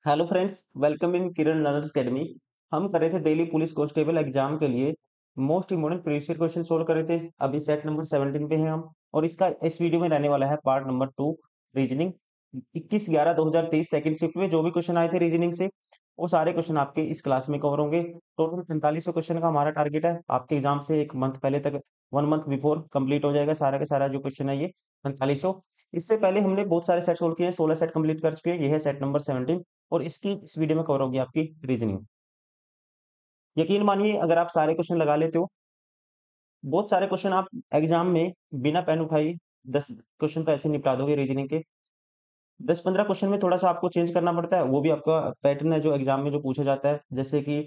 Hello friends, welcome in Kiran learners academy. हम कर रहे थे दिल्ली पुलिस कांस्टेबल एग्जाम के लिए most important previous year question solve कर रहे थे। अभी सेट नंबर 17 पे हैं हम। और इसका इस वीडियो में रहने वाला है part number 2, reasoning. 21/11/2023 second shift में जो भी क्वेश्चन आए थे रीजनिंग से, वो सारे क्वेश्चन आपके इस क्लास में कवर होंगे। टोटल 4500 क्वेश्चन का हमारा टारगेट है। आपके एग्जाम से एक मंथ पहले तक, 1 मंथ बिफोर कंप्लीट हो जाएगा सारा का सारा जो क्वेश्चन है ये 4500। इससे पहले हमने बहुत सारे सेट सोल्व किए हैं, 16 सेट कंप्लीट कर चुके हैं। ये है सेट नंबर 17 और इसकी इस वीडियो में कवर होगी आपकी रीजनिंग। यकीन मानिए, अगर आप सारे क्वेश्चन लगा लेते हो, बहुत सारे क्वेश्चन आप एग्जाम में बिना पेन उठाए 10 क्वेश्चन तो ऐसे निपटा दोगे रीजनिंग के। 10-15 क्वेश्चन में थोड़ा सा आपको चेंज करना पड़ता है, वो भी आपका पैटर्न है जो एग्जाम में जो पूछा जाता है। जैसे कि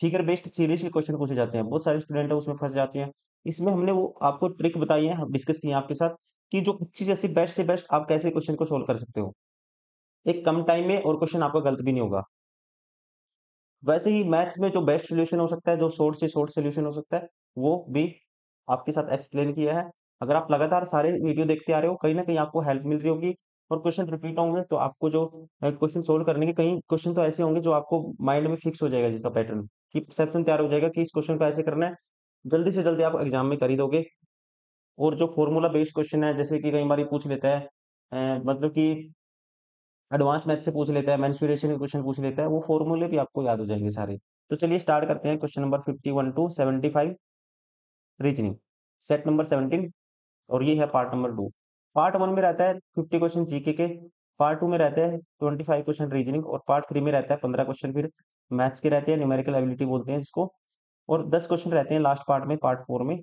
फिगर बेस्ड सीरीज के क्वेश्चन पूछे जाते हैं, बहुत सारे स्टूडेंट है उसमें फंस जाते हैं। इसमें हमने वो आपको ट्रिक बताई है, डिस्कस की है आपके साथ, कि जो अच्छी जैसी बेस्ट से बेस्ट आप कैसे क्वेश्चन को सोल्व कर सकते हो एक कम टाइम में, और क्वेश्चन आपका गलत भी नहीं होगा। वैसे ही मैथ्स में जो बेस्ट सॉल्यूशन हो सकता है, जो शॉर्ट से शॉर्ट सॉल्यूशन हो सकता है, वो भी आपके साथ एक्सप्लेन किया है। अगर आप लगातार सारे वीडियो देखते आ रहे हो, कहीं ना कहीं आपको हेल्प मिल रही होगी। और क्वेश्चन रिपीट होंगे तो आपको जो क्वेश्चन सोल्व करने के कई क्वेश्चन तो ऐसे होंगे जो आपको माइंड में फिक्स हो जाएगा, जिसका पैटर्न की परसेप्शन तैयार हो जाएगा कि इस क्वेश्चन को ऐसे करना है। जल्दी से जल्दी आप एग्जाम में कर ही दोगे। और जो फॉर्मूला बेस्ड क्वेश्चन है, जैसे कि कई बार पूछ लेता है, मतलब कि एडवांस मैथ से पूछ लेता है, मेंसुरेशन के क्वेश्चन पूछ लेता है, वो फॉर्मूले भी आपको याद हो जाएंगे सारे। तो चलिए स्टार्ट करते हैं question number 51 to 75, reasoning, set number 17। और ये है पार्ट नंबर 2। पार्ट 1 में रहता है 50 क्वेश्चन जीके के, पार्ट 2 में रहते हैं 25 क्वेश्चन रीजनिंग, और पार्ट 3 में रहता है 15 क्वेश्चन फिर मैथ्स के रहते हैं, न्यूमेरिकल एबिलिटी बोलते हैं जिसको। और 10 क्वेश्चन रहते हैं लास्ट पार्ट में, पार्ट 4 में,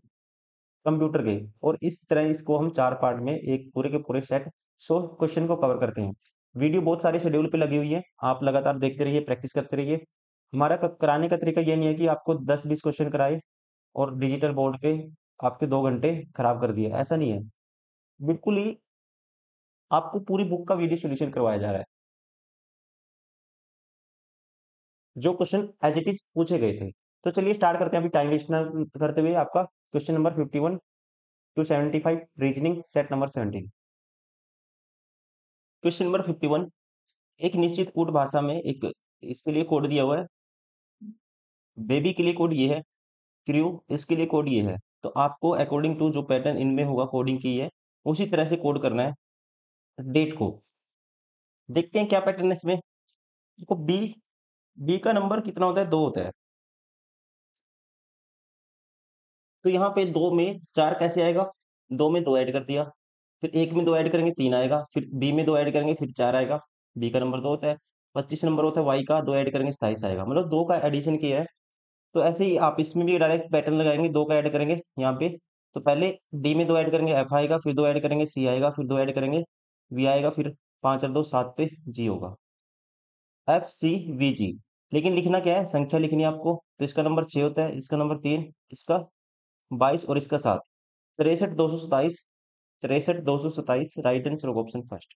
कंप्यूटर के। और इस तरह इसको हम 4 पार्ट में एक पूरे के पूरे सेट 100 क्वेश्चन को कवर करते हैं। वीडियो बहुत सारे शेड्यूल पे लगी हुई है, आप लगातार देखते रहिए, प्रैक्टिस करते रहिए। हमारा कराने का तरीका ये नहीं है कि आपको 10-20 क्वेश्चन कराए और डिजिटल बोर्ड पे आपके 2 घंटे खराब कर दिए, ऐसा नहीं है। बिल्कुल ही आपको पूरी बुक का वीडियो सोल्यूशन करवाया जा रहा है, जो क्वेश्चन एज इट इज पूछे गए थे। तो चलिए स्टार्ट करते हैं अभी टाइम वेस्ट ना करते हुए। आपका question number 51 to 75, reasoning, set number 17। Question number 51, एक निश्चित कूट भाषा में एक इसके लिए कोड दिया हुआ है। बेबी के लिए कोड ये है, क्रू इसके लिए कोड ये है। तो आपको अकॉर्डिंग टू जो पैटर्न इनमें होगा कोडिंग की है, उसी तरह से कोड करना है डेट को। देखते हैं क्या पैटर्न है इसमें। देखो बी, बी का नंबर कितना होता है, 2 होता है। तो यहाँ पे 2 में 4 कैसे आएगा, 2 में 2 ऐड कर दिया, फिर 1 में 2 ऐड करेंगे 3 आएगा, फिर बी में 2 ऐड करेंगे फिर 4 आएगा। बी का नंबर 2 होता है। 25 नंबर होता है वाई का, 2 ऐड करेंगे 27 आएगा, मतलब 2 का एडिशन किया है। तो ऐसे ही आप इसमें भी डायरेक्ट पैटर्न लगाएंगे, 2 का ऐड करेंगे यहाँ पे। तो पहले डी में 2 ऐड करेंगे एफ आएगा, फिर 2 ऐड करेंगे सी आएगा, फिर 2 ऐड करेंगे वी आएगा, फिर 5 और 2 7 पे जी होगा, एफ सी वी जी। लेकिन लिखना क्या है, संख्या लिखनी है आपको। तो इसका नंबर 6 होता है, इसका नंबर 3, इसका 22 और इसका 7। 63 227, 63 227 राइट आंसर होगा ऑप्शन फर्स्ट।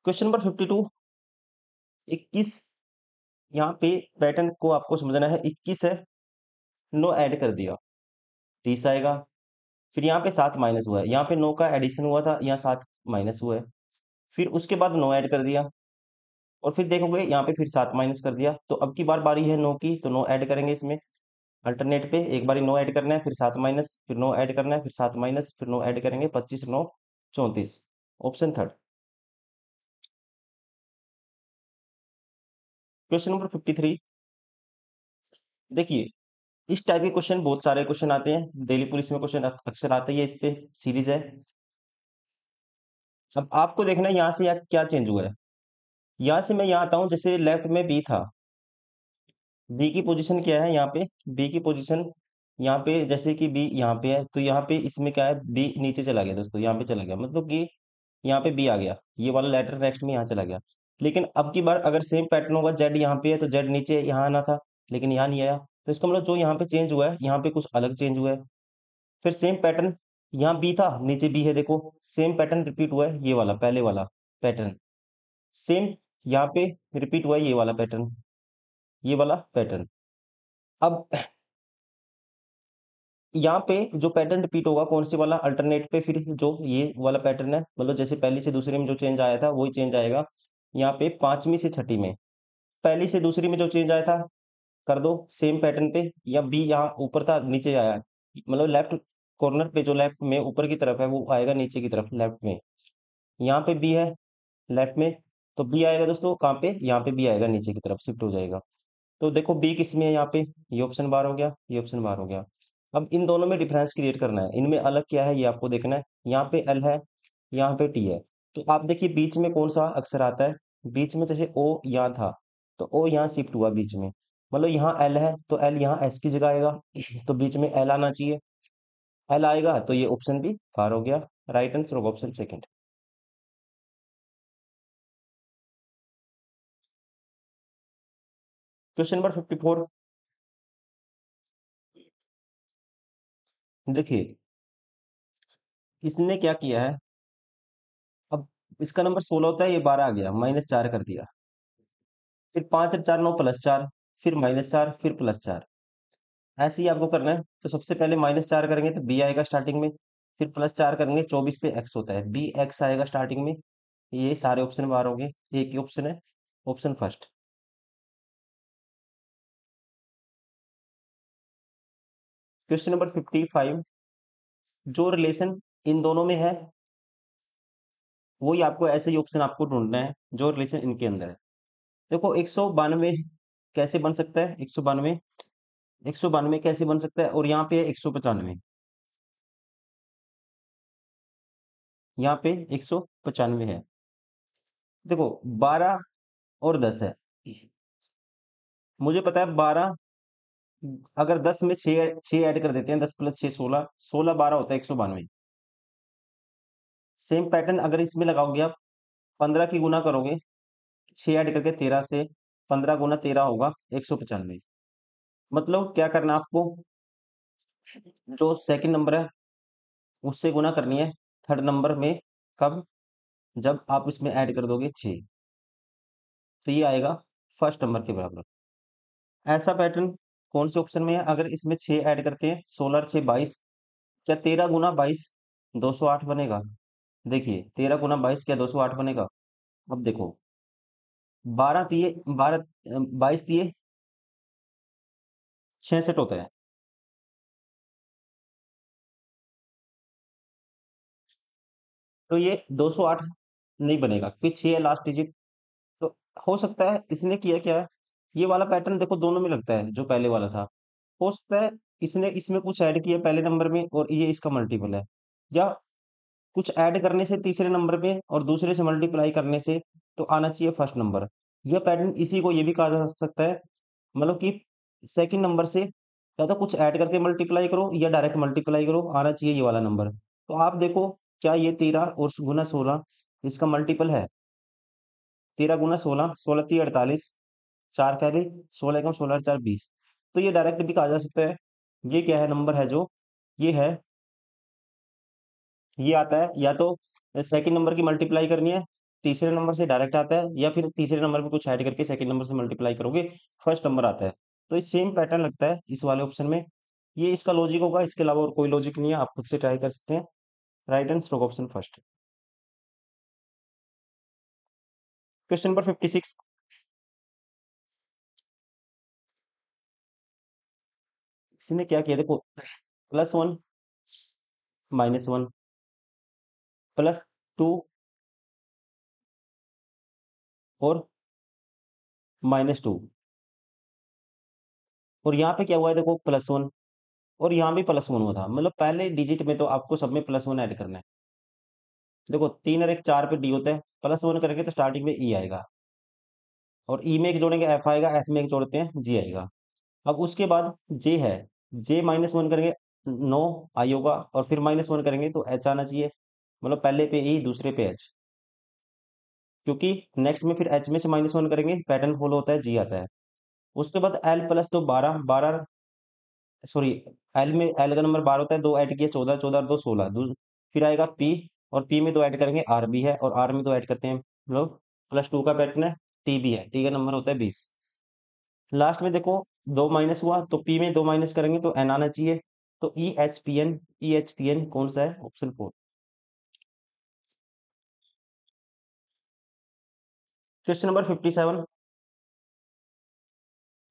Question number 52, 21। यहाँ पे पैटर्न को आपको समझना है। 21 है, 9 ऐड कर दिया, 30 आएगा। फिर यहाँ पे 7 माइनस हुआ है, यहाँ पे 9 का एडिशन हुआ था, यहाँ 7 माइनस हुआ है। फिर उसके बाद 9 ऐड कर दिया, और फिर देखोगे यहाँ पे फिर 7 माइनस कर दिया। तो अब की बार बारी है 9 की, तो 9 ऐड करेंगे इसमें। अल्टरनेट पे एक बारी 9 ऐड करना है, फिर 7 माइनस, फिर 9 ऐड करना है, फिर 7 माइनस, फिर 9 ऐड करेंगे, 25 9 34, ऑप्शन थर्ड। क्वेश्चन नंबर 53, देखिए इस टाइप के क्वेश्चन बहुत सारे क्वेश्चन आते हैं, दिल्ली पुलिस में क्वेश्चन अक्सर आते हैं, इस पे सीरीज है। अब आपको देखना है यहाँ से यहाँ क्या चेंज हुआ है। यहाँ से मैं यहाँ आता हूँ, जैसे लेफ्ट में बी था, बी की पोजीशन क्या है यहाँ पे, बी की पोजीशन यहाँ पे, जैसे कि बी यहाँ पे है, तो यहाँ पे इसमें क्या है, बी नीचे चला गया दोस्तों, यहाँ पे चला गया, मतलब कि यहाँ पे बी आ गया, ये वाला लेटर नेक्स्ट में यहाँ चला गया। लेकिन अब की बार अगर सेम पैटर्न होगा, जेड यहाँ पे है तो जेड नीचे यहाँ आना था, लेकिन यहाँ नहीं आया। तो इसका मतलब जो यहाँ पे चेंज हुआ है, यहाँ पे कुछ अलग चेंज हुआ है। फिर सेम पैटर्न, यहाँ बी था नीचे बी है, देखो सेम पैटर्न रिपीट हुआ है, ये वाला पहले वाला पैटर्न सेम यहाँ पे रिपीट हुआ है, ये वाला पैटर्न, ये वाला पैटर्न। अब यहाँ पे जो पैटर्न रिपीट होगा कौन से वाला, अल्टरनेट पे फिर जो ये वाला पैटर्न है, मतलब जैसे पहली से दूसरे में जो चेंज आया था वही चेंज आएगा यहाँ पे पांचवी से छठी में। पहली से दूसरी में जो चेंज आया था कर दो सेम पैटर्न पे, या बी यहाँ ऊपर था नीचे आया, मतलब लेफ्ट कॉर्नर पे जो लेफ्ट में ऊपर की तरफ है वो आएगा नीचे की तरफ लेफ्ट में। यहाँ पे बी है लेफ्ट में, तो बी आएगा दोस्तों कहाँ पे, यहाँ पे बी आएगा नीचे की तरफ शिफ्ट हो जाएगा। तो देखो बी किस में है यहाँ पे, ये ऑप्शन बार हो गया, ये ऑप्शन बार हो गया। अब इन दोनों में डिफरेंस क्रिएट करना है, इनमें अलग क्या है ये आपको देखना है। यहाँ पे एल है, यहाँ पे टी है, तो आप देखिए बीच में कौन सा अक्षर आता है। बीच में जैसे ओ यहाँ था, तो ओ यहाँ शिफ्ट हुआ बीच में, मतलब यहाँ एल है तो एल यहाँ एस की जगह आएगा तो बीच में एल आना चाहिए। एल आएगा तो ये ऑप्शन भी बार हो गया। राइट आंसर होगा ऑप्शन सेकंड। Question number 54। देखिए इसने क्या किया है, अब इसका नंबर 16 होता है, ये 12 आ गया, -4 कर दिया। फिर 5 और 4 9 +4, फिर -4, फिर +4। ऐसे ही आपको करना है। तो सबसे पहले -4 करेंगे तो बी आएगा स्टार्टिंग में, फिर +4 करेंगे 24 पे एक्स होता है, बी एक्स आएगा स्टार्टिंग में। ये सारे ऑप्शन बाहर हो गए, एक ही ऑप्शन है, ऑप्शन फर्स्ट। Question number 55। जो रिलेशन इन दोनों में है वही आपको ऐसे ही ऑप्शन आपको ढूंढना है जो रिलेशन इनके अंदर है। देखो 192 कैसे बन सकता है, 192, 192 कैसे बन सकता है, और यहाँ पे 195, यहाँ पे 195 है। देखो 12 और 10 है, मुझे पता है 12, अगर 10 में 6 ऐड कर देते हैं, 10 + 6 16, 16 12 होता है 192। सेम पैटर्न अगर इसमें लगाओगे आप, 15 की गुना करोगे 6 ऐड करके 13 से, 15 गुना 13 होगा 195। मतलब क्या करना है आपको, जो सेकंड नंबर है उससे गुना करनी है थर्ड नंबर में। कब, जब आप इसमें ऐड कर दोगे 6, तो ये आएगा फर्स्ट नंबर के बराबर। ऐसा पैटर्न कौन से ऑप्शन में है, अगर इसमें 6 ऐड करते हैं, 16 और 6 22, क्या 13 गुना 22 208 बनेगा। देखिए 13 गुना 22 क्या 208 बनेगा। अब देखो 12 दिए, 12 22 दिए 66 होता है, तो ये 208 नहीं बनेगा क्योंकि 6 है लास्ट डिजिट। तो हो सकता है इसने किया क्या है, ये वाला पैटर्न देखो दोनों में लगता है जो पहले वाला था। हो सकता है इसने इसमें कुछ ऐड किया पहले नंबर में और ये इसका मल्टीपल है, या कुछ ऐड करने से तीसरे नंबर पे और दूसरे से मल्टीप्लाई करने से तो आना चाहिए फर्स्ट नंबर। यह पैटर्न इसी को ये भी कहा जा सकता है, मतलब कि सेकंड नंबर से या तो कुछ ऐड करके मल्टीप्लाई करो या डायरेक्ट मल्टीप्लाई करो, आना चाहिए ये वाला नंबर। तो आप देखो क्या ये 13 और गुना 16 इसका मल्टीपल है। 13 गुना 16, 16 3 48, 4 कैरी, 16 एकम 16 4 20। तो ये डायरेक्ट भी कहा जा सकता है। ये क्या है नंबर है जो, ये है, ये आता है या तो सेकंड नंबर की मल्टीप्लाई करनी है, तीसरे नंबर से डायरेक्ट आता है, या फिर तीसरे नंबर में कुछ ऐड करके सेकंड नंबर से मल्टीप्लाई करोगे फर्स्ट नंबर आता है। तो ये सेम पैटर्न लगता है इस वाले ऑप्शन में। ये इसका लॉजिक होगा, इसके अलावा और कोई लॉजिक नहीं है, आप खुद से ट्राई कर सकते हैं। राइट आंसर होगा ऑप्शन फर्स्ट। Question number 56। इसने क्या किया देखो, +1 -1 +2 और -2, और यहाँ पे क्या हुआ है देखो +1, और यहाँ भी +1 हुआ था, मतलब पहले डिजिट में तो आपको सब में +1 ऐड करना है। देखो 3 और 1 4 पे डी होता है, +1 करेंगे तो स्टार्टिंग में ई आएगा, और ई में एक जोड़ेंगे एफ आएगा, एफ में एक जोड़ते हैं जी आएगा। अब उसके बाद जे है, जे -1 करेंगे 9 आई होगा, और फिर -1 करेंगे तो एच आना चाहिए, मतलब पहले पे ई दूसरे पे एच, क्योंकि नेक्स्ट में फिर एच में से -1 करेंगे पैटर्न फॉलो होता है जी आता है। उसके बाद एल प्लस तो 12 12, सॉरी एल में एल का नंबर 12 होता है, दो ऐड किए 14, 14 और 2 16, फिर आएगा पी, और पी में दो ऐड करेंगे आर भी है, और आर में दो ऐड करते हैं लोग, +2 का पैटर्न है, टी भी है, टी का नंबर होता है 20। लास्ट में देखो 2 माइनस हुआ तो पी में 2 माइनस करेंगे तो एन आना चाहिए, तो ई एच पी एन कौन सा है? ऑप्शन 4। क्वेश्चन नंबर 57,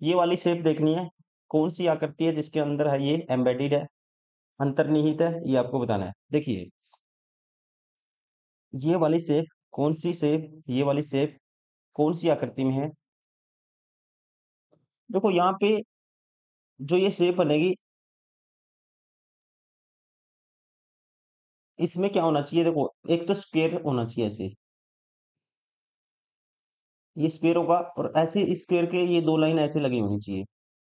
ये वाली शेप देखनी है, कौन सी आकृति है जिसके अंदर है ये एम्बेडेड है, अंतर्निहित है, ये आपको बताना है। देखिए ये वाली शेप, कौन सी शेप, ये वाली शेप कौन सी आकृति में है? देखो यहाँ पे जो ये शेप बनेगी, इसमें क्या होना चाहिए? देखो एक तो स्क्वायर होना चाहिए ऐसे, ये स्क्वायर होगा, और ऐसे स्क्वायर के ये दो लाइन ऐसे लगी होनी चाहिए।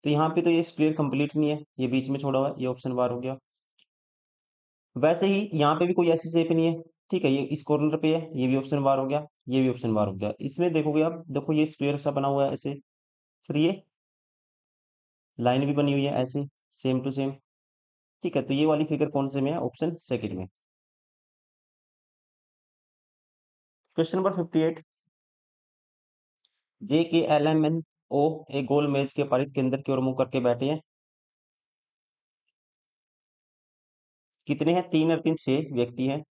तो यहाँ पे तो ये स्क्वायर कंप्लीट नहीं है, ये बीच में छोड़ा हुआ है, ये ऑप्शन बार हो गया। वैसे ही यहाँ पे भी कोई ऐसी शेप नहीं है, ठीक है, ये इस कॉर्नर पे है, ये भी ऑप्शन बार हो गया, ये भी ऑप्शन बार हो गया। इसमें देखोगे आप, देखो ये स्क्वायर सा बना हुआ है ऐसे, फिर ये लाइन भी बनी हुई है ऐसे, सेम टू सेम, ठीक है। तो ये वाली फिगर कौन से में है? ऑप्शन सेकंड में। क्वेश्चन नंबर 58, JKLMNO एक गोल मेज के परिध केंद्र की ओर मुंह करके बैठे हैं। कितने हैं? 3 और 3 6 व्यक्ति हैं।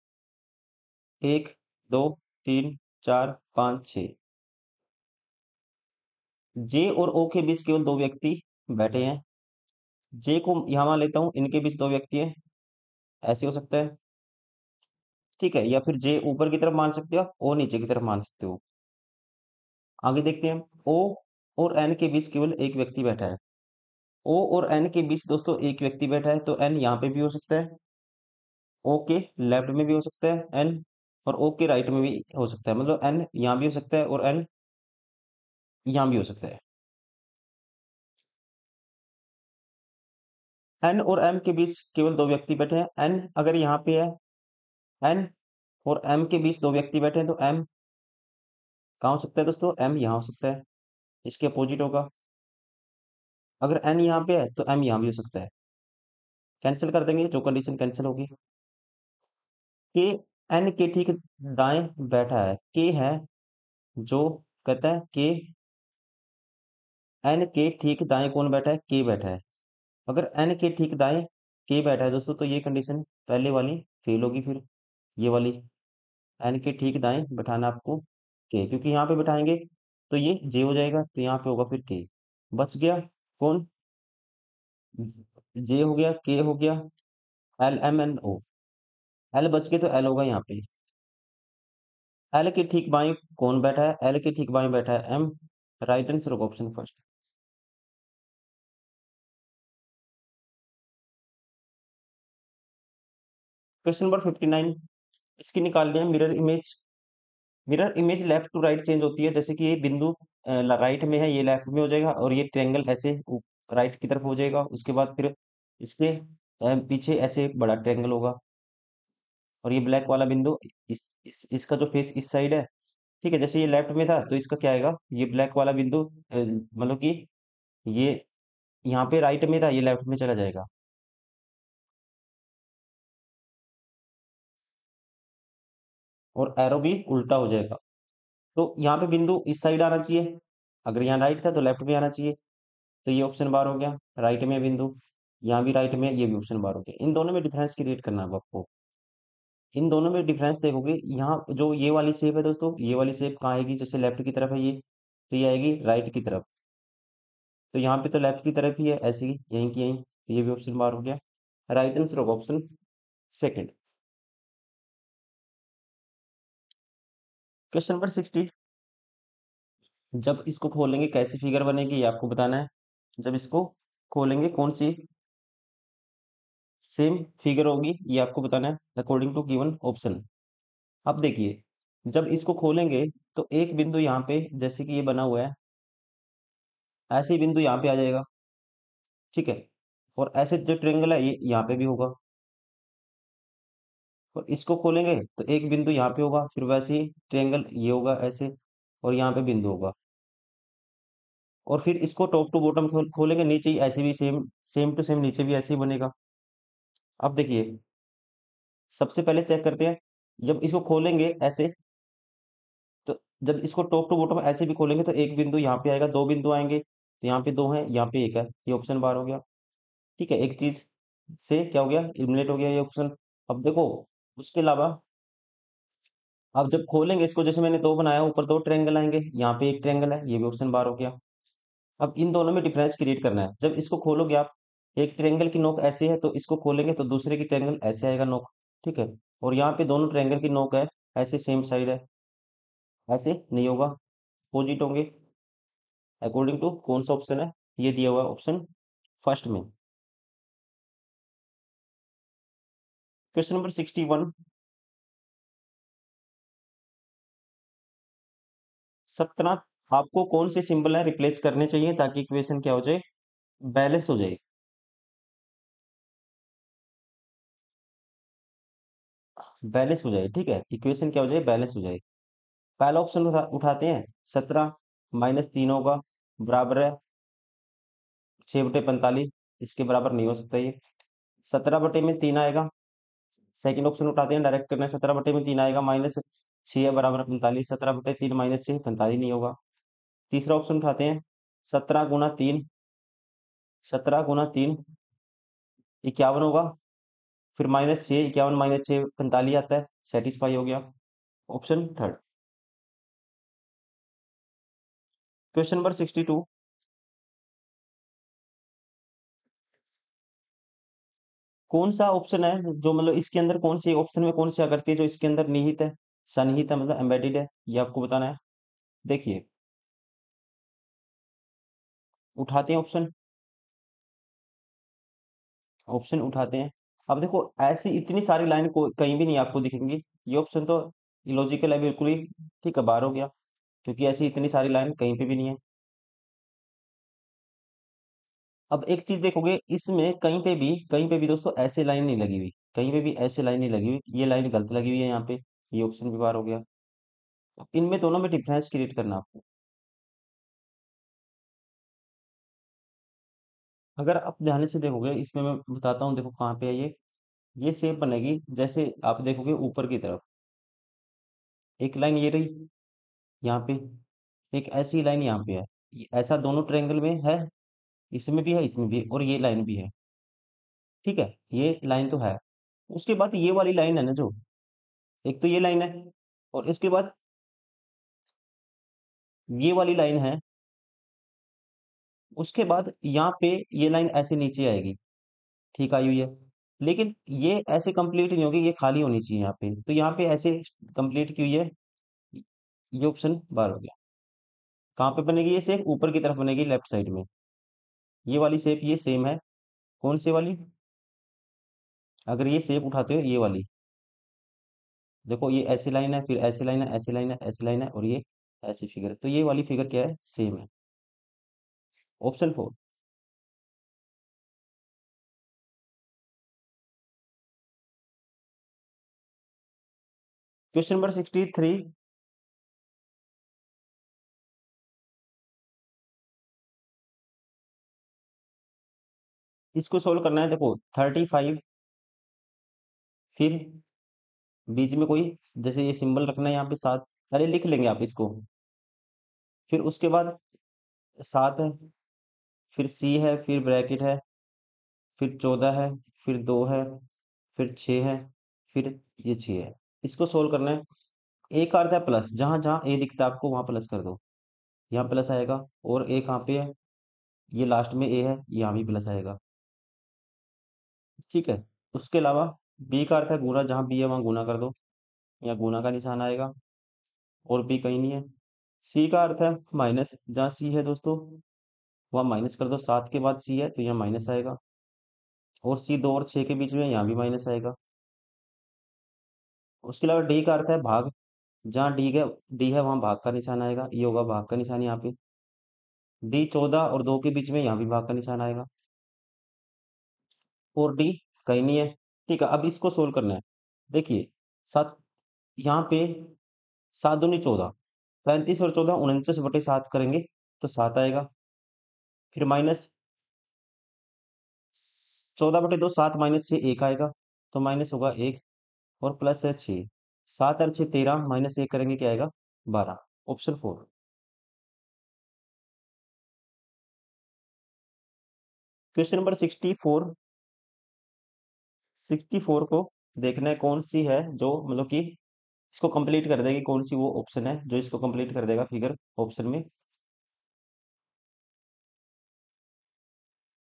1 2 3 4 5 6। जे और ओ के बीच केवल दो व्यक्ति बैठे हैं। जे को यहाँ मान लेता हूँ, इनके बीच दो व्यक्ति हैं, ऐसे हो सकता है, ठीक है। या फिर जे ऊपर की तरफ मान सकते हो, ओ नीचे की तरफ मान सकते हो। आगे देखते हैं, ओ और एन के बीच केवल एक व्यक्ति बैठा है। ओ और एन के बीच दोस्तों एक व्यक्ति बैठा है, तो एन यहाँ पे भी हो सकता है, ओ के लेफ्ट में भी हो सकता है एन, और ओ के राइट में भी हो सकता है। मतलब एन यहाँ भी हो सकता है और एन यहाँ भी हो सकता है। एन और एम के बीच केवल दो व्यक्ति बैठे हैं। एन अगर यहाँ पे है, एन और एम के बीच दो व्यक्ति बैठे हैं, तो एम कहाँ हो सकता है दोस्तों? एम यहाँ हो सकता है, इसके अपोजिट होगा। अगर एन यहाँ पे है तो एम यहाँ भी हो सकता है। कैंसिल कर देंगे, जो कंडीशन कैंसिल होगी। के एन के ठीक दाएं बैठा है, के है जो कहता है के एन के ठीक दाएं कौन बैठा है? के बैठा है। अगर एन के ठीक दाएं के बैठा है दोस्तों, तो ये कंडीशन पहले वाली फेल होगी। फिर ये वाली एन के ठीक दाएं बैठाना आपको के, क्योंकि यहाँ पे बैठाएंगे तो ये जे हो जाएगा, तो यहाँ पे होगा फिर के। बच गया कौन? जे हो गया, के हो गया, L M N O. L बच के तो एल होगा यहाँ पे। एल के ठीक बाएं कौन बैठा है? एल के ठीक बाएं बैठा है एम। राइट आंसर होगा ऑप्शन फर्स्ट। क्वेश्चन नंबर 59, इसकी निकालनी है mirror image. Mirror image left to right change होती है, जैसे कि ये बिंदु राइट में है, ये लेफ्ट में हो जाएगा, और ये ट्रायंगल ऐसे राइट की तरफ हो जाएगा। उसके बाद फिर इसके पीछे ऐसे बड़ा ट्रायंगल होगा, और ये ब्लैक वाला बिंदु इसका जो फेस इस साइड है, ठीक है। जैसे ये लेफ्ट में था, तो इसका क्या आएगा? ये ब्लैक वाला बिंदु मतलब कि ये यहाँ पे राइट में था, ये लेफ्ट में चला जाएगा। और एरो भी उल्टा हो जाएगा। तो यहाँ पे बिंदु इस साइड आना चाहिए, अगर यहाँ राइट था तो लेफ्ट में आना चाहिए। तो ये ऑप्शन बार हो गया, राइट में है बिंदु, यहाँ भी राइट में है, ये भी ऑप्शन बार हो गया। इन दोनों में डिफरेंस क्रिएट करना है आपको। इन दोनों में डिफरेंस देखोगे, यहाँ जो ये वाली शेप है दोस्तों, ये वाली शेप कहाँ आएगी? जैसे लेफ्ट की तरफ है ये, तो ये आएगी राइट की तरफ। तो यहाँ पे तो लेफ्ट की तरफ ही है, ऐसे ही यहीं की यहीं, तो ये भी ऑप्शन बार हो गया। राइट आंसर होगा ऑप्शन सेकंड। क्वेश्चन नंबर 60, जब इसको खोलेंगे कैसी फिगर बनेगी, ये आपको बताना है। जब इसको खोलेंगे कौन सी सेम फिगर होगी, ये आपको बताना है अकॉर्डिंग टू गिवन ऑप्शन। अब देखिए, जब इसको खोलेंगे तो एक बिंदु यहाँ पे जैसे कि ये बना हुआ है, ऐसे ही बिंदु यहाँ पे आ जाएगा, ठीक है। और ऐसे जो ट्रेंगल है ये यहाँ पे भी होगा। और इसको खोलेंगे तो एक बिंदु यहाँ पे होगा, फिर वैसे ही ट्रेंगल ये होगा ऐसे, और यहाँ पे बिंदु होगा। और फिर इसको टॉप टू बॉटम खोलेंगे, नीचे ही ऐसे भी सेम, सेम टू सेम नीचे भी ऐसे ही बनेगा। अब देखिए, सबसे पहले चेक करते हैं, जब इसको खोलेंगे ऐसे, तो जब इसको टॉप टू बॉटम ऐसे भी खोलेंगे, तो एक बिंदु यहाँ पे आएगा, दो बिंदु आएंगे, तो यहाँ पे दो हैं, यहाँ पे एक है, ये ऑप्शन बार हो गया, ठीक है। एक चीज से क्या हो गया, एलिमिनेट हो गया ये ऑप्शन। अब देखो उसके अलावा अब जब खोलेंगे इसको, जैसे मैंने दो बनाया, ऊपर दो ट्रायंगल आएंगे, यहाँ पे एक ट्रायंगल है, ये भी ऑप्शन बार हो गया। अब इन दोनों में डिफरेंस क्रिएट करना है। जब इसको खोलोगे आप, एक ट्रायंगल की नोक ऐसे है तो इसको खोलेंगे तो दूसरे की ट्रायंगल ऐसे आएगा नोक, ठीक है। और यहाँ पे दोनों ट्रायंगल की नोक है ऐसे सेम साइड है, ऐसे नहीं होगा, अपोजिट होंगे। अकॉर्डिंग टू कौन सा ऑप्शन है, ये दिया हुआ ऑप्शन फर्स्ट में। क्वेश्चन नंबर 61, 17, आपको कौन से सिंबल है रिप्लेस करने चाहिए ताकि इक्वेशन क्या हो जाए, बैलेंस हो जाए। बैलेंस हो जाए, ठीक है, इक्वेशन क्या हो जाए, बैलेंस हो जाए। पहला ऑप्शन उठाते हैं, 17 माइनस 3 होगा, बराबर है 6/45, इसके बराबर नहीं हो सकता ये। 17/3 आएगा। सेकंड ऑप्शन उठाते हैं, डायरेक्ट करना है, 17/3 आएगा, माइनस 6 है बराबर 45, 17/3 माइनस 6 45 नहीं होगा। तीसरा ऑप्शन उठाते हैं, 17 × 3, 17 × 3 51 होगा, फिर माइनस 6, 51 माइनस 6 45 आता है, सेटिस्फाई हो गया ऑप्शन थर्ड। क्वेश्चन नंबर 62, कौन सा ऑप्शन है जो मतलब इसके अंदर कौन सी ऑप्शन में कौन सी आकृति है जो इसके अंदर निहित है, सन्निहित है, मतलब एम्बेडेड है, ये आपको बताना है। देखिए उठाते हैं ऑप्शन, ऑप्शन उठाते हैं। अब देखो ऐसी इतनी सारी लाइन को कहीं भी नहीं आपको दिखेंगी, ये ऑप्शन तो इलॉजिकल है बिल्कुल ही, ठीक है, बाहर हो गया, क्योंकि ऐसी इतनी सारी लाइन कहीं पे भी नहीं है। अब एक चीज देखोगे इसमें, कहीं पे भी दोस्तों ऐसे लाइन नहीं लगी हुई, कहीं पे भी ऐसे लाइन नहीं लगी हुई, ये लाइन गलत लगी हुई है यहाँ पे, ये ऑप्शन भी बाहर हो गया। अब इनमें दोनों में डिफरेंस क्रिएट करना आपको। अगर आप ध्यान से देखोगे इसमें, मैं बताता हूँ, देखो कहाँ पे है ये शेप बनेगी, जैसे आप देखोगे ऊपर की तरफ एक लाइन ये रही यहाँ पे, एक ऐसी लाइन यहाँ पे है, ऐसा दोनों ट्रायंगल में है, इसमें भी है, इसमें भी है, और ये लाइन भी है, ठीक है, ये लाइन तो है। उसके बाद ये वाली लाइन है ना जो, एक तो ये लाइन है, और इसके बाद ये वाली लाइन है, उसके बाद यहाँ पे ये लाइन ऐसे नीचे आएगी, ठीक आई हुई है, लेकिन ये ऐसे कंप्लीट नहीं होगी, ये खाली होनी चाहिए यहाँ पे, तो यहाँ पे ऐसे कंप्लीट की हुई है, ये ऑप्शन बार हो गया। कहाँ पे बनेगी ये शेप, ऊपर की तरफ बनेगी लेफ्ट साइड में, ये वाली शेप ये सेम है, कौन सी वाली, अगर ये शेप उठाते हो ये वाली, देखो ये ऐसी लाइन है, फिर ऐसी लाइन है, ऐसी लाइन है, ऐसी लाइन है, और ये ऐसी फिगर है, तो ये वाली फिगर क्या है, सेम है, ऑप्शन फोर। क्वेश्चन नंबर 63, इसको सोल्व करना है। देखो 35, फिर बीच में कोई जैसे ये सिंबल रखना है यहाँ पे 7, पहले लिख लेंगे आप इसको, फिर उसके बाद 7 है, फिर सी है, फिर ब्रैकेट है, फिर 14 है, फिर 2 है, फिर 6 है, फिर ये 6 है। इसको सोल्व करना है। ए का अर्थ है प्लस, जहां जहां ए दिखता है आपको वहां प्लस कर दो, यहाँ प्लस आएगा, और ए कहाँ पे है, ये लास्ट में ए है, यहाँ भी प्लस आएगा, ठीक है। उसके अलावा बी का अर्थ है गुना, जहां बी है वहां गुना कर दो, यहाँ गुना का निशान आएगा, और बी कहीं नहीं है। सी का अर्थ है माइनस, जहाँ सी है दोस्तों वहाँ माइनस कर दो, 7 के बाद सी है तो यहाँ माइनस आएगा, और सी 2 और 6 के बीच में यहाँ भी माइनस आएगा। उसके अलावा डी का अर्थ है भाग, जहाँ डी है वहाँ भाग का निशान आएगा, ये होगा भाग का निशान यहाँ पे। डी 14 और 2 के बीच में यहाँ भी भाग का निशान आएगा, और डी कहीं नहीं है, ठीक है। अब इसको सोल्व करना है। देखिए सात, यहाँ पे 7 दूनी 14, 35 और 14 49/7 करेंगे तो 7 आएगा, फिर माइनस 14/2, 7 माइनस 6 1 आएगा, तो माइनस होगा 1, और प्लस है 6, 7 और 6 13, माइनस 1 करेंगे क्या आएगा, 12, ऑप्शन फोर। क्वेश्चन नंबर 64, 64 को देखना है कौन सी है जो मतलब कि इसको कंप्लीट कर देगी, कौन सी वो ऑप्शन है जो इसको कंप्लीट कर देगा फिगर ऑप्शन में।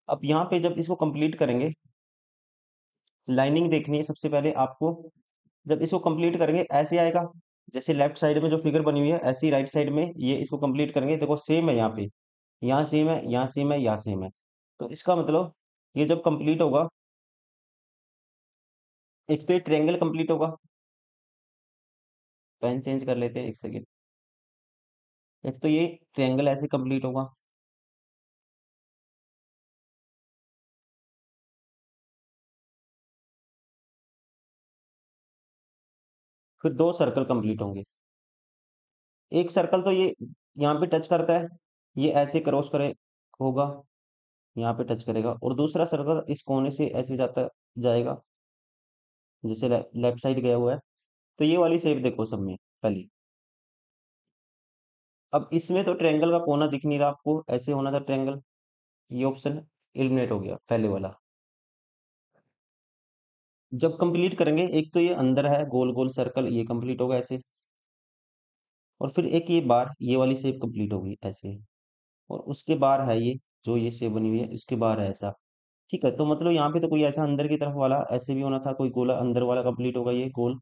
अब यहाँ पे जब इसको कंप्लीट करेंगे, लाइनिंग देखनी है सबसे पहले आपको। जब इसको कंप्लीट करेंगे ऐसे आएगा, जैसे लेफ्ट साइड में जो फिगर बनी हुई है ऐसे ही राइट साइड में ये इसको कंप्लीट करेंगे। देखो सेम है यहाँ पे, यहाँ सेम है, यहाँ सेम है, यहाँ सेम है। तो इसका मतलब ये जब कंप्लीट होगा, एक तो ये ट्रायंगल कंप्लीट होगा। पेन चेंज कर लेते हैं एक सेकेंड। एक तो ये ट्रायंगल ऐसे कंप्लीट होगा, फिर दो सर्कल कंप्लीट होंगे। एक सर्कल तो ये यहाँ पे टच करता है, ये ऐसे क्रॉस करे होगा, यहाँ पे टच करेगा। और दूसरा सर्कल इस कोने से ऐसे जाता जाएगा, जैसे लेफ्ट साइड गया हुआ है। तो ये वाली शेप देखो सब में पहली। अब इसमें तो ट्रायंगल का कोना दिख नहीं रहा आपको, ऐसे होना था ट्रायंगल। ये ऑप्शन एलिमिनेट हो गया पहले वाला। जब कंप्लीट करेंगे, एक तो ये अंदर है गोल गोल सर्कल, ये कंप्लीट होगा ऐसे। और फिर एक ये बार, ये वाली शेप कंप्लीट होगी ऐसे। और उसके बाहर है ये, जो ये शेप बनी हुई है इसके बाहर है ऐसा। ठीक है, तो मतलब यहाँ पे तो कोई ऐसा अंदर की तरफ वाला ऐसे भी होना था, कोई गोला अंदर वाला कंप्लीट होगा ये गोल।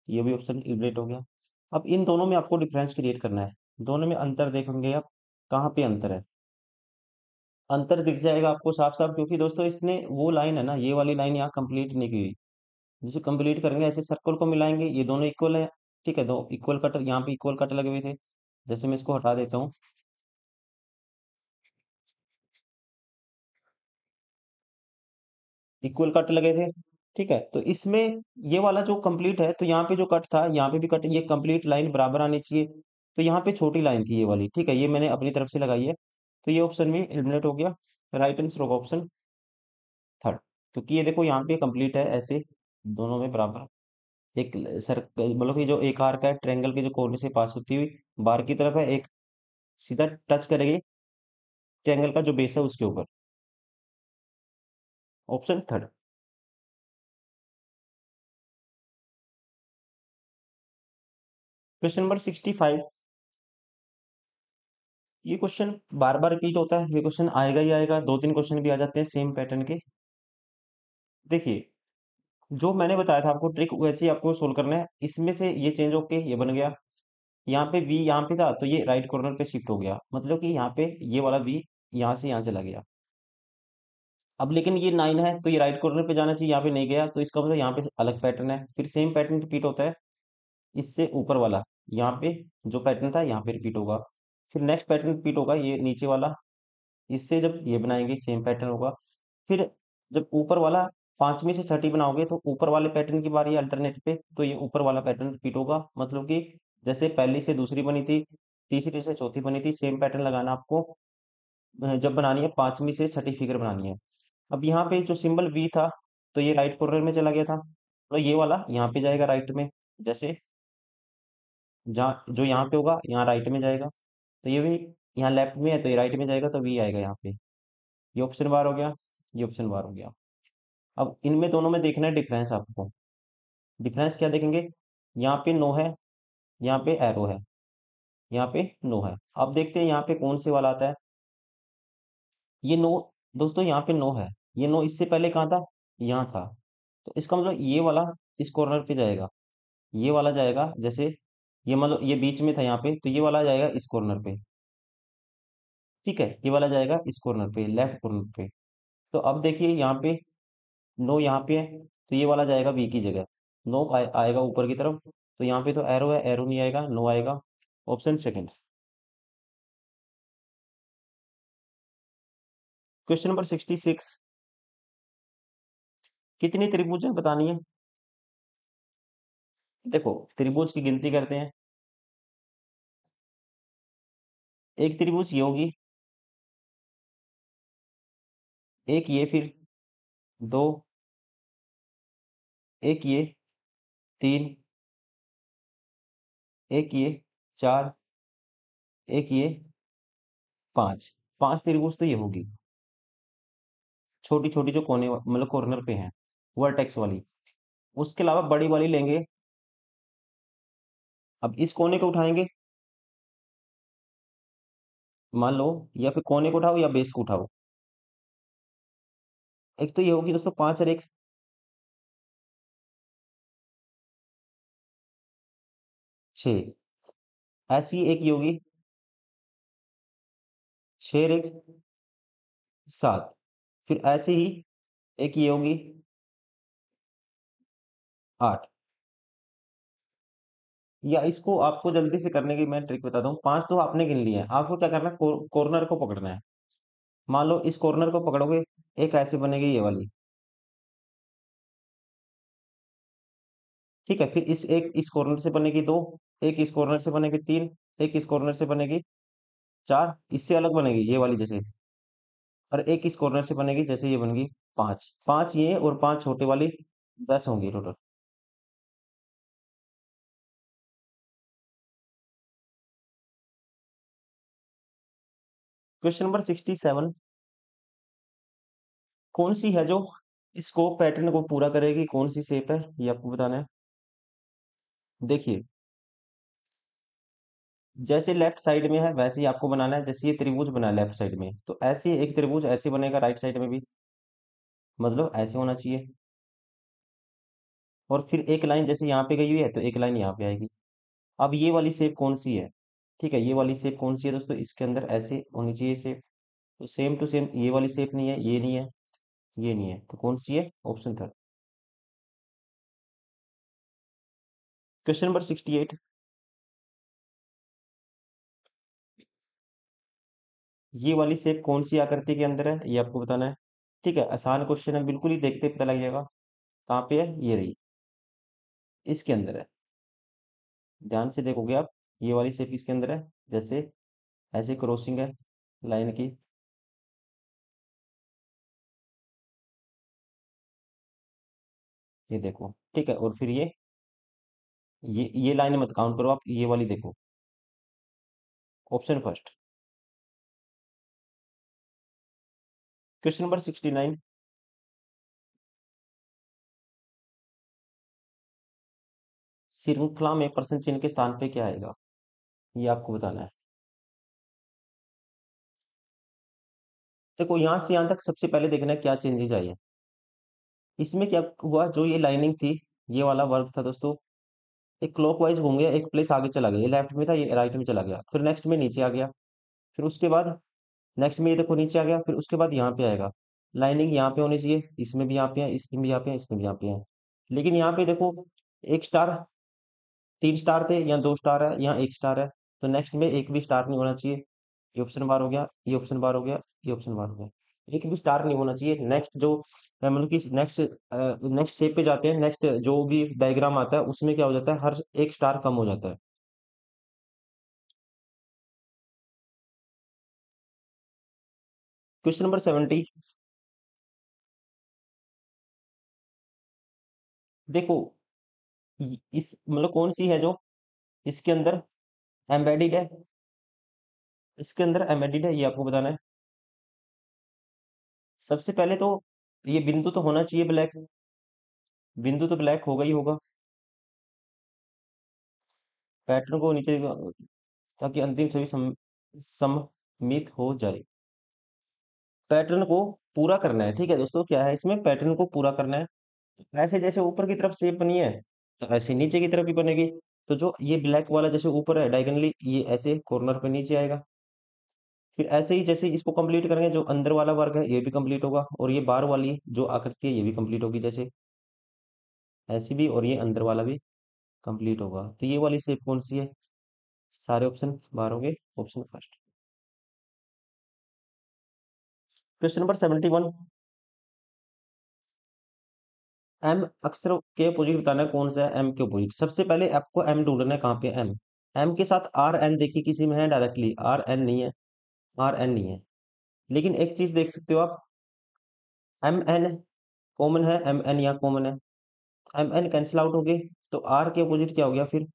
ये भी ऑप्शन एलिमिनेट हो गया। अब इन दोनों में आपको डिफरेंस क्रिएट करना है। दोनों में अंतर देखेंगे आप, कहाँ पे अंतर है। अंतर दिख जाएगा आपको साफ साफ, क्योंकि दोस्तों इसने वो लाइन है ना, ये वाली लाइन यहाँ कंप्लीट नहीं की हुई। जिसे कंप्लीट करेंगे ऐसे सर्कल को मिलाएंगे, ये दोनों इक्वल है। ठीक है, दो इक्वल कट यहाँ पे इक्वल कट लगे हुए थे। जैसे मैं इसको हटा देता हूँ, इक्वल कट लगे थे। ठीक है, तो इसमें ये वाला जो कंप्लीट है, तो यहाँ पे जो कट था यहाँ पे भी कट, ये कंप्लीट लाइन बराबर आनी चाहिए। तो यहाँ पे छोटी लाइन थी ये वाली, ठीक है, ये मैंने अपनी तरफ से लगाई है। तो ये ऑप्शन भी एलिमिनेट हो गया। राइट आंसर होगा ऑप्शन थर्ड। क्योंकि ये देखो यहाँ पे कंप्लीट है ऐसे, दोनों में बराबर। एक सर्कल मतलब कि जो एक आर्क है ट्रायंगल के जो कोने से पास होती हुई बाहर की तरफ है, एक सीधा टच करेगी ट्रायंगल का जो बेस है उसके ऊपर। Option third. Question number 65। ये क्वेश्चन बार बार रिपीट होता है, ये क्वेश्चन आएगा ही आएगा, दो तीन क्वेश्चन भी आ जाते हैं सेम पैटर्न के। देखिए, जो मैंने बताया था आपको ट्रिक वैसे ही आपको सोल्व करना है। इसमें से ये चेंज होके ये बन गया, यहाँ पे वी यहाँ पे था तो ये राइट कॉर्नर पे शिफ्ट हो गया, मतलब कि यहाँ पे ये वाला वी यहाँ से यहाँ चला गया। अब लेकिन ये 9 है तो ये राइट कॉर्नर पे जाना चाहिए, यहाँ पे नहीं गया, तो इसका मतलब यहाँ पे अलग पैटर्न है। फिर सेम पैटर्न रिपीट होता है, इससे ऊपर वाला यहाँ पे जो पैटर्न था यहाँ पे रिपीट होगा। फिर नेक्स्ट पैटर्न रिपीट होगा ये नीचे वाला, इससे जब ये बनाएंगे सेम पैटर्न होगा। फिर जब ऊपर वाला पांचवी से छठी बनाओगे तो ऊपर वाले पैटर्न की बारी अल्टरनेट पे, तो ये ऊपर वाला पैटर्न रिपीट होगा। मतलब कि जैसे पहली से दूसरी बनी थी, तीसरी से चौथी बनी थी, सेम पैटर्न लगाना आपको। जब बनानी है पांचवी से छठी फिगर बनानी है। अब यहाँ पे जो सिंबल वी था, तो ये राइट कॉर्नर में चला गया था, तो ये वाला यहाँ पे जाएगा राइट में। जैसे जहाँ जो यहाँ पे होगा यहाँ राइट में जाएगा, तो ये भी यहाँ लेफ्ट में है तो ये राइट में जाएगा, तो वी आएगा यहाँ पे। ये ऑप्शन बार हो गया, ये ऑप्शन बार हो गया। अब इनमें दोनों में देखना है डिफरेंस आपको। डिफरेंस क्या देखेंगे, यहाँ पे नो है, यहाँ पे एरो है, यहाँ पे नो है। अब देखते हैं यहाँ पे कौन से वाला आता है। ये नो, दोस्तों यहाँ पे नो है। ये नो इससे पहले कहाँ था, यहाँ था। तो इसका मतलब ये वाला इस कॉर्नर पे जाएगा, ये वाला जाएगा। जैसे ये मतलब ये बीच में था यहाँ पे, तो ये वाला जाएगा इस कॉर्नर पे। ठीक है, ये वाला जाएगा इस कॉर्नर पे, लेफ्ट कॉर्नर पे। तो अब देखिए यहाँ पे नो यहाँ पे है, तो ये वाला जाएगा बी की जगह। नो आएगा ऊपर की तरफ, तो यहाँ पे तो एरो है, एरो नहीं आएगा, नो आएगा। Option second. Question number 66। कितनी त्रिभुज है बतानी है। देखो, त्रिभुज की गिनती करते हैं। एक त्रिभुज ये होगी, एक ये, फिर दो, एक ये, तीन, एक ये, चार, एक ये, पांच। पांच त्रिभुज तो ये होगी, छोटी छोटी जो कोने मतलब कॉर्नर पे हैं। वर्टेक्स वाली। उसके अलावा बड़ी वाली लेंगे। अब इस कोने को उठाएंगे, मान लो, या फिर कोने को उठाओ या बेस को उठाओ। एक तो ये होगी दोस्तों 5 और 1 6। ऐसी एक ये होगी 6 और 1 7। फिर ऐसे ही एक ये होगी 8। या इसको आपको जल्दी से करने की मैं ट्रिक बताता हूँ। 5 तो आपने गिन लिए हैं, आपको क्या करना है, कॉर्नर को पकड़ना है। मान लो इस कॉर्नर को पकड़ोगे, एक ऐसे बनेगी ये वाली। ठीक है, फिर इस कॉर्नर से बनेगी 2, एक इस कॉर्नर से बनेगी 3, एक इस कॉर्नर से बनेगी 4, इससे अलग बनेगी ये वाली जैसे, और एक इस कॉर्नर से बनेगी जैसे ये बनेगी 5। 5 ये और 5 छोटे वाली, 10 होंगी टोटल। क्वेश्चन नंबर 67, कौन सी है जो इसको पैटर्न को पूरा करेगी, कौन सी शेप है ये आपको बताना है। देखिए, जैसे लेफ्ट साइड में है वैसे ही आपको बनाना है। जैसे ये त्रिभुज बना है लेफ्ट साइड में, तो ऐसे ही एक त्रिभुज ऐसे बनेगा राइट साइड में भी, मतलब ऐसे होना चाहिए। और फिर एक लाइन जैसे यहाँ पे गई हुई है तो एक लाइन यहाँ पे आएगी। अब ये वाली शेप कौन सी है, ठीक है, ये वाली शेप कौन सी है दोस्तों, इसके अंदर ऐसे होनी चाहिए शेप। तो सेम टू सेम ये वाली शेप नहीं है, ये नहीं है, ये नहीं है, तो कौन सी है, ऑप्शन थर्ड। क्वेश्चन नंबर 68, ये वाली शेप कौन सी आकृति के अंदर है ये आपको बताना है। ठीक है, आसान क्वेश्चन है, बिल्कुल ही देखते ही पता लग जाएगा कहाँ पे है। ये रही, इसके अंदर है। ध्यान से देखोगे आप, ये वाली शेप इसके अंदर है। जैसे ऐसे क्रॉसिंग है लाइन की, ये देखो, ठीक है। और फिर ये लाइन मत काउंट करो आप, ये वाली देखो, ऑप्शन फर्स्ट। क्वेश्चन नंबर 69, श्रृंखला में प्रश्न चिन्ह के स्थान पे क्या आएगा, ये आपको बताना है। देखो, यहाँ से यहाँ तक सबसे पहले देखना है क्या चेंजेज आई है। इसमें क्या हुआ, जो ये लाइनिंग थी, ये वाला वर्ग था दोस्तों, एक क्लॉकवाइज घूम गया, एक प्लेस आगे चला गया। ये लेफ्ट में था, ये राइट में चला गया, फिर नेक्स्ट में नीचे आ गया। फिर उसके बाद नेक्स्ट में ये देखो नीचे आ गया, फिर उसके बाद यहाँ पे आएगा। लाइनिंग यहाँ पे होनी चाहिए, इसमें भी यहाँ पे है, इसमें भी यहाँ पे है, इसमें भी यहाँ पे है। लेकिन यहाँ पे देखो, एक स्टार, 3 स्टार थे, यहाँ 2 स्टार है, यहाँ 1 स्टार है। तो नेक्स्ट में एक भी स्टार नहीं होना चाहिए। ये ऑप्शन बार हो गया, ये ऑप्शन बार हो गया, ये ऑप्शन बार हो गया। एक भी स्टार नहीं होना चाहिए। नेक्स्ट जो मतलब कि नेक्स्ट नेक्स्ट शेप पे जाते हैं, नेक्स्ट जो भी डायग्राम आता है उसमें क्या हो जाता है, हर एक स्टार कम हो जाता है। क्वेश्चन नंबर 70, देखो, इस मतलब कौन सी है जो इसके अंदर एम्बेडेड है, इसके अंदर एम्बेडेड है, ये आपको बताना है। सबसे पहले तो ये बिंदु तो होना चाहिए ब्लैक, बिंदु तो ब्लैक होगा ही होगा। पैटर्न को नीचे, ताकि अंतिम छवि सममित हो जाए। पैटर्न को पूरा करना है, ठीक है दोस्तों, क्या है इसमें, पैटर्न को पूरा करना है। तो ऐसे जैसे ऊपर की तरफ शेप बनी है, तो ऐसे नीचे की तरफ भी बनेगी। तो जो ये ब्लैक वाला जैसे ऊपर है डायगनली, ये ऐसे कॉर्नर पे नीचे आएगा। फिर ऐसे ही जैसे इसको कंप्लीट करेंगे, जो अंदर वाला वर्ग है ये भी कंप्लीट होगा, और ये बाहर वाली जो आकृति है ये भी कंप्लीट होगी, जैसे ऐसी भी, और ये अंदर वाला भी कंप्लीट होगा। तो ये वाली शेप कौन सी है, सारे ऑप्शन बाहर होंगे, option first. Question number 71, M अक्षर के अपोजिट बताना है, कौन सा है एम के अपोजिट। सबसे पहले आपको एम ढूंढना है, कहाँ पे एम। एम के साथ आर एन देखिए किसी में है डायरेक्टली, आर एन नहीं है, आर एन नहीं है। लेकिन एक चीज देख सकते हो आप, एम एन कॉमन है, एम एन यहाँ कॉमन है। एम एन कैंसिल आउट हो गए, तो आर के अपोजिट क्या हो गया फिर,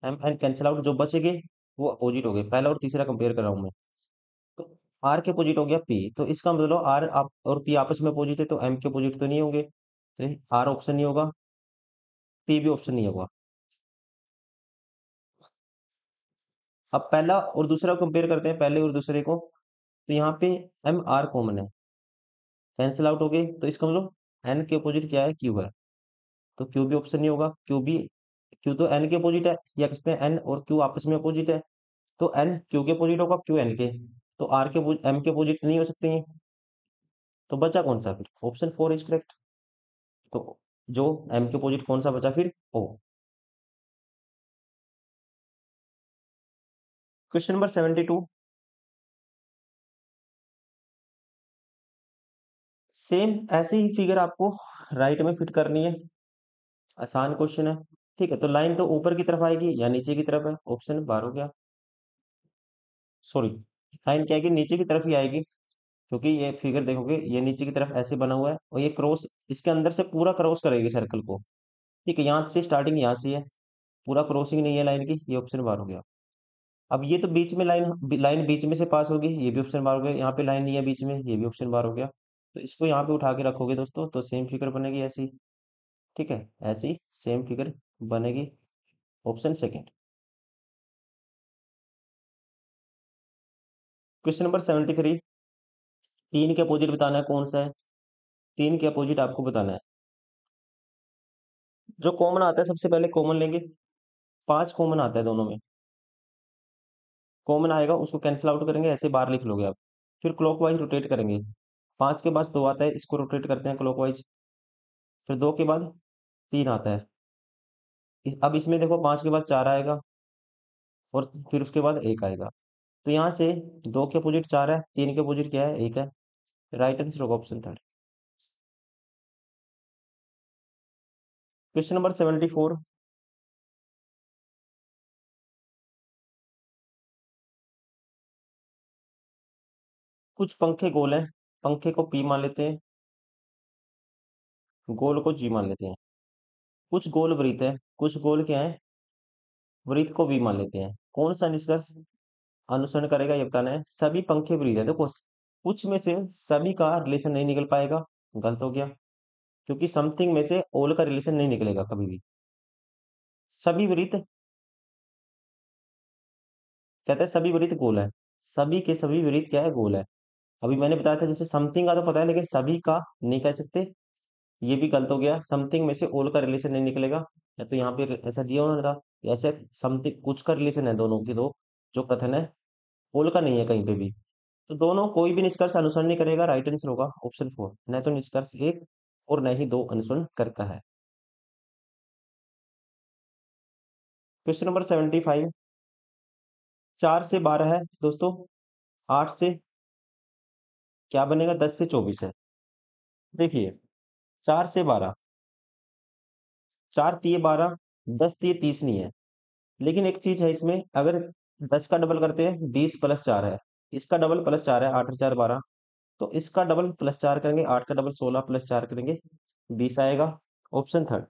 एम एन कैंसिल आउट, जो बचेंगे वो अपोजिट हो गए। पहला और तीसरा कंपेयर कर रहा हूँ मैं। तो आर के अपोजिट हो गया पी, तो इसका मतलब आर आप और पी आपस में अपोजिट है, तो एम के अपोजिट तो नहीं होंगे। तो आर ऑप्शन नहीं होगा, पी भी ऑप्शन नहीं होगा। अब पहला और दूसरा कंपेयर करते हैं, पहले और दूसरे को। तो यहाँ पे एम आर कॉमन है, कैंसिल आउट हो गए, तो इसका मतलब एन के अपोजिट क्या है, क्यू है। तो क्यू भी ऑप्शन नहीं होगा, क्यू भी, क्यू तो एन के अपोजिट है, या कहते हैं एन और क्यू आपस में अपोजिट है, तो एन क्यू के अपोजिट होगा, क्यू एन के। तो आर के एम के अपोजिट नहीं हो सकते हैं। तो बचा कौन सा फिर, ऑप्शन 4 इज करेक्ट। तो जो एम के अपोजिट कौन सा बचा फिर, ओ। क्वेश्चन नंबर 72, सेम ऐसे ही फिगर आपको राइट में फिट करनी है, आसान क्वेश्चन है। ठीक है, तो लाइन तो ऊपर की तरफ आएगी या नीचे की तरफ है, ऑप्शन 12 हो गया। सॉरी, लाइन क्या आएगी, नीचे की तरफ ही आएगी, क्योंकि ये फिगर देखोगे ये नीचे की तरफ ऐसे बना हुआ है, और ये क्रॉस इसके अंदर से पूरा क्रॉस करेगी सर्कल को। ठीक है, यहाँ से स्टार्टिंग यहाँ से है, पूरा क्रॉसिंग नहीं है लाइन की, ये ऑप्शन 12 हो गया। अब ये तो बीच में लाइन, लाइन बीच में से पास होगी, ये भी ऑप्शन 12 हो गया। यहाँ पे लाइन नहीं है बीच में, ये भी ऑप्शन 12 हो गया। तो इसको यहाँ पे उठा के रखोगे दोस्तों, तो सेम फिगर बनेगी ऐसी। ठीक है, ऐसी सेम फिगर बनेगी, ऑप्शन सेकेंड। क्वेश्चन नंबर 73, तीन के अपोजिट बताना है कौन सा है, तीन के अपोजिट आपको बताना है। जो कॉमन आता है सबसे पहले कॉमन लेंगे, पांच कॉमन आता है दोनों में, कॉमन आएगा उसको कैंसिल आउट करेंगे, ऐसे बाहर लिख लोगे आप। फिर क्लॉकवाइज रोटेट करेंगे, पांच के बाद दो आता है, इसको रोटेट करते हैं क्लॉकवाइज। फिर दो के बाद तीन आता है, अब इसमें देखो पांच के बाद चार आएगा, और फिर उसके बाद एक आएगा। तो यहाँ से दो के अपोजिट चार है, तीन के अपोजिट क्या है, एक है। राइट आंसर होगा ऑप्शन थर्ड। क्वेश्चन नंबर 74, कुछ पंखे गोल हैं, पंखे को पी मान लेते हैं, गोल को जी मान लेते हैं। कुछ गोल वृत्त है, कुछ गोल क्या है, वृत्त को भी मान लेते हैं। कौन सा निष्कर्ष अनुसरण करेगा ये बताना है। सभी पंखे वृत्त है, देखो कुछ में से सभी का रिलेशन नहीं निकल पाएगा, गलत हो गया, क्योंकि समथिंग में से ऑल का रिलेशन नहीं निकलेगा कभी भी। सभी वृत्त, कहते हैं सभी वृत्त गोल है, सभी के सभी वृत्त क्या है, गोल है। अभी मैंने बताया था, जैसे समथिंग का तो पता है, लेकिन सभी का नहीं कह सकते, ये भी गलत हो गया। समथिंग में से ऑल का रिलेशन नहीं निकलेगा, या तो यहाँ पे ऐसा दिया उन्होंने था, ऐसे समथिंग कुछ का रिलेशन है दोनों की, दो जो कथन है, ऑल का नहीं है कहीं पे भी। तो दोनों कोई भी निष्कर्ष अनुसरण नहीं करेगा, राइट आंसर होगा ऑप्शन 4। न तो निष्कर्ष एक और न ही दो अनुसरण करता है। क्वेश्चन नंबर 75, 4 से 12 है दोस्तों, 8 से क्या बनेगा, 10 से 24 है। देखिए, 4 से 12, 4 तिये 12, 10 तिये 30 नहीं है। लेकिन एक चीज है इसमें, अगर 10 का डबल करते हैं 20 + 4 है, इसका डबल +4 है, 8 और 4 12, तो इसका डबल +4 करेंगे, 8 का डबल 16 + 4 करेंगे 20 आएगा, ऑप्शन थर्ड।